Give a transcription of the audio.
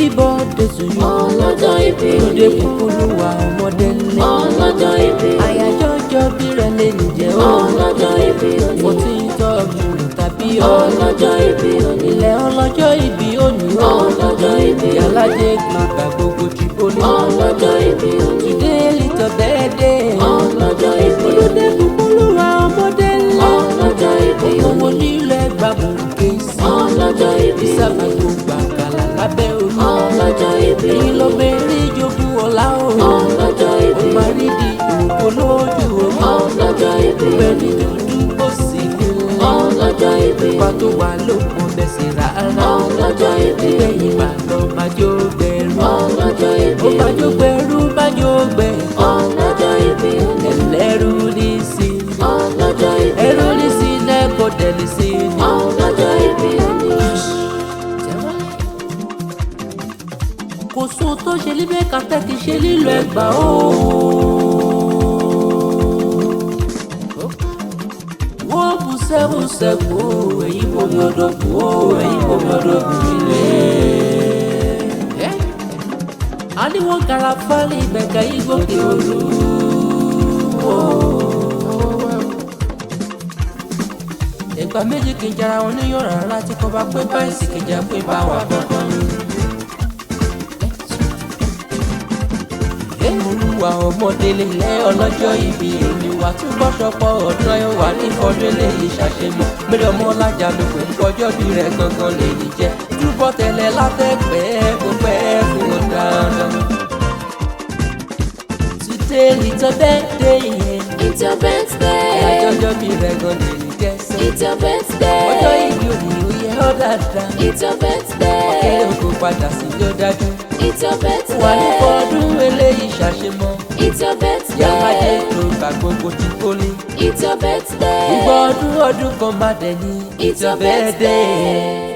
happy birthday to you. Ọlọ́jọ́ ìbí Lóde kúkúlùwà ọmọdé ńlẹ̀. Ọlọ́jọ́ ìbí Àyájọ́ ọjọ́ bí rẹ̀ lè nìjẹ́ o. Ọlọ́jọ́ ìbí òní. 14th of June tàbí Ọlọ́jọ́ ìbí òní. ilẹ̀ ọlọ́jọ́ ìbí òní o. Ọlọ́jọ́ ìbí òní. Iyalaje global gbogbo Tripoli. Ọlọ́jọ́ ìbí òní. Today little birthday. Ọlọ́jọ́ ìbí òní. Lóde kúkúlùwà ọmọdé ńlẹ̀. Ọlọ́jọ́ ìbí òní. Owó nílẹ̀ gbàgbó kéésì. Ọlọ́jọ́ ìbí òní. Sábà gbogbo àkàlà lábẹ́ orí. Ọlọ́jọ́ ìbí òní. Èyí ló bẹ̀rẹ̀ jogún ọ̀la o. Ọlọ́jọ́ ìbí òní. Ó máa rí di òkò lójú omi. Ọlọ́jọ́ ìbí òní. Bẹ́ẹ̀ni dúdú ó sì nílẹ̀. Ọlọ́jọ́ ìbí òní. Ipa tó wà lókun bẹ́sẹ̀ rárá. Ọlọ́jọ́ ìbí òní. Gbẹ̀yìn bá lọ májó gbẹ̀rú. Ọlọ́jọ́ ìbí Ó òní. májó gbẹ̀rú májó gbẹ̀. Ọlọ́jọ́ ìbí òní. Ẹlẹ́rú ní sí. Ọlọ́jọ́ ìbí òní. Ẹrú ní sí lẹ́kọ̀ọ́ dẹ̀lí sí ni. Ọlọ́jọ́ ìbí òní. Kò sóhun tó ṣe líbẹ̀ kàtẹ́ kì í ṣe lílo ẹgbà o. Wọ́n bù sẹ́bùsẹ́bù o, èyí kò mi ọdọ̀ bù o, èyí kò mi ọdọ̀ bù ilé. A ní wọ́n gara fálí ìgbẹ̀kẹ̀ yìí gòkè olú. Ìgbà méjì kì í jara wọn ní yọ̀rọ̀ rárá tí kò bá pé báyìí sì kì í jẹ́ pé bá wà gbọ́ngàn ni. Olúwa ọmọdé lélẹ̀ ọlọ́jọ́ ìbí òní wà túbọ̀ ṣọpọ̀ ọ̀dọ́ ẹ̀ wà ní fọdún lè ṣàṣemọ̀ mẹ́rin ọmọ ọlájà ló pè ń kọjọ́ bí rẹ̀ gangan lè ní jẹ́ túbọ̀ tẹ̀lé látẹ̀pẹ́ kó pẹ́ fún wọn dandan. Today little birthday yẹn. It's your birthday. Àyájọ́ bí rẹ̀ gan lè ní jẹ́ sẹ́. It's your birthday. Ọjọ́ ìbí òní ó yẹ ọ́ dáadáa. It's your birthday. Ọ̀kẹ́rẹ́ òkú padà sí ló dájú. It's your birthday. Wà ní fọdún eléyìí ṣàṣemọ̀. It's your birthday. Iyalaje global gbogbo Tripoli. It's your birthday. Gbogbo ọdún kan má dẹ̀ ní. It's your birthday.